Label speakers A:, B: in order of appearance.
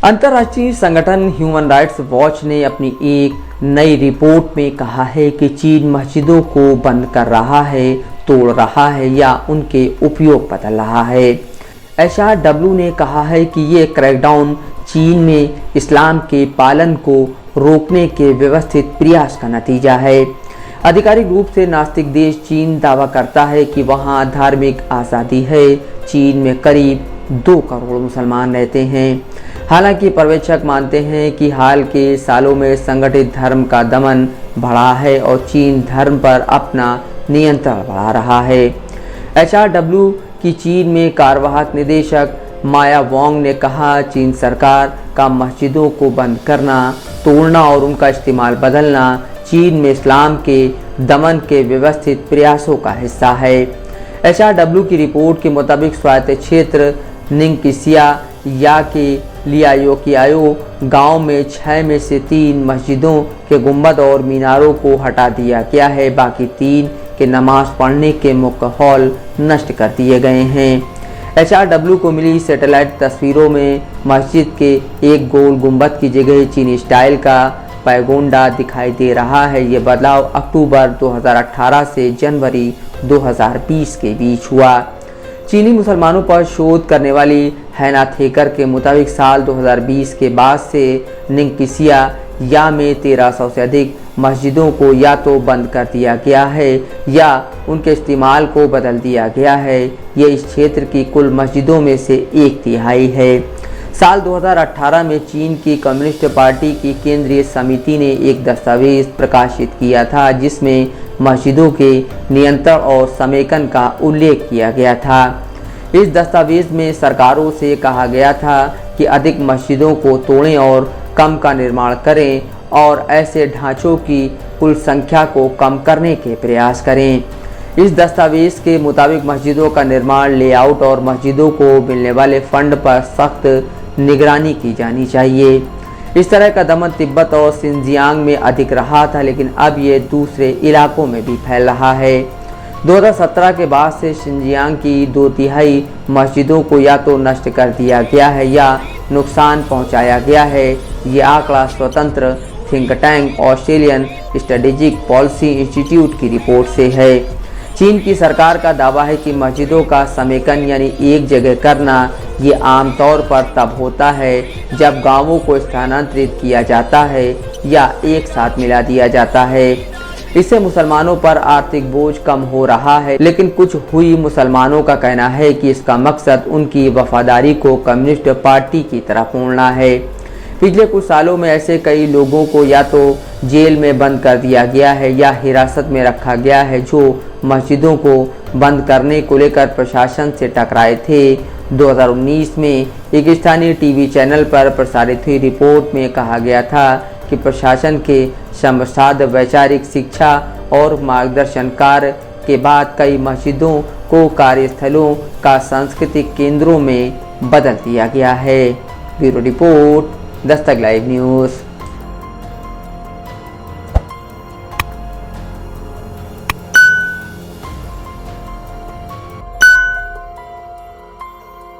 A: अंतर्राष्ट्रीय संगठन human rights watch ने अपनी एक नई रिपोर्ट में कहा है कि चीन मस्जिदों को बंद कर रहा है, तोड़ रहा है या उनके उपयोग बदल रहा है। HRW ने कहा है कि ये क्रैकडाउन चीन में इस्लाम के पालन को रोकने के व्यवस्थित प्रयास का नतीजा है। आधिकारिक रूप से नास्तिक देश चीन दावा करता है कि वहाँ धार्मिक आज़ादी है। चीन में करीब 2 करोड़ मुसलमान रहते हैं। हालांकि पर्यवेक्षक मानते हैं कि हाल के सालों में संगठित धर्म का दमन बढ़ा है और चीन धर्म पर अपना नियंत्रण बढ़ा रहा है। HRW की चीन में कार्यवाहक निदेशक माया वांग ने कहा, चीन सरकार का मस्जिदों को बंद करना, तोड़ना और उनका इस्तेमाल बदलना चीन में इस्लाम के दमन के व्यवस्थित प्रयासों का हिस्सा है। HRW की रिपोर्ट के मुताबिक स्वायत्त क्षेत्र निंगकिसिया या के लियाओकियाओ गांव में 6 में से 3 मस्जिदों के गुंबद और मीनारों को हटा दिया गया है। बाकी 3 के नमाज पढ़ने के मुख्य हॉल नष्ट कर दिए गए हैं। HRW को मिली सैटेलाइट तस्वीरों में मस्जिद के एक गोल गुंबद की जगह चीनी स्टाइल का पैगोंडा दिखाई दे रहा है। ये बदलाव अक्टूबर 2018 से जनवरी 2020 के बीच हुआ। चीनी मुसलमानों पर शोध करने वाली हैना थेकर के मुताबिक साल 2020 के बाद से निंगकिसिया या में 1300 से अधिक मस्जिदों को या तो बंद कर दिया गया है या उनके इस्तेमाल को बदल दिया गया है। ये इस क्षेत्र की कुल मस्जिदों में से 1/3 है। साल 2018 में चीन की कम्युनिस्ट पार्टी की केंद्रीय समिति ने एक दस्तावेज प्रकाशित किया था जिसमें मस्जिदों के नियंत्रण और समेकन का उल्लेख किया गया था। इस दस्तावेज में सरकारों से कहा गया था कि अधिक मस्जिदों को तोड़ें और कम का निर्माण करें और ऐसे ढांचों की कुल संख्या को कम करने के प्रयास करें। इस दस्तावेज के मुताबिक मस्जिदों का निर्माण, लेआउट और मस्जिदों को मिलने वाले फंड पर सख्त निगरानी की जानी चाहिए। इस तरह का दमन तिब्बत और सिंजियांग में अधिक रहा था, लेकिन अब ये दूसरे इलाकों में भी फैल रहा है। 2017 के बाद से सिंजियांग की 2/3 मस्जिदों को या तो नष्ट कर दिया गया है या नुकसान पहुंचाया गया है। ये आंकड़ा स्वतंत्र think tank Australian strategic policy institute की रिपोर्ट से है। चीन की सरकार का दावा है कि मस्जिदों का समेकन यानी एक जगह करना ये आमतौर पर तब होता है जब गांवों को स्थानांतरित किया जाता है या एक साथ मिला दिया जाता है। इससे मुसलमानों पर आर्थिक बोझ कम हो रहा है, लेकिन कुछ हुई मुसलमानों का कहना है कि इसका मकसद उनकी वफादारी को कम्युनिस्ट पार्टी की तरफ मोड़ना है। पिछले कुछ सालों में ऐसे कई लोगों को या तो जेल में बंद कर दिया गया है या हिरासत में रखा गया है जो मस्जिदों को बंद करने को लेकर प्रशासन से टकराए थे। 2019 में एक स्थानीय टीवी चैनल पर प्रसारित हुई रिपोर्ट में कहा गया था कि प्रशासन के समसाध वैचारिक शिक्षा और मार्गदर्शन कार्य के बाद कई मस्जिदों को कार्यस्थलों का सांस्कृतिक केंद्रों में बदल दिया गया है। Bureau report, Dastak live news.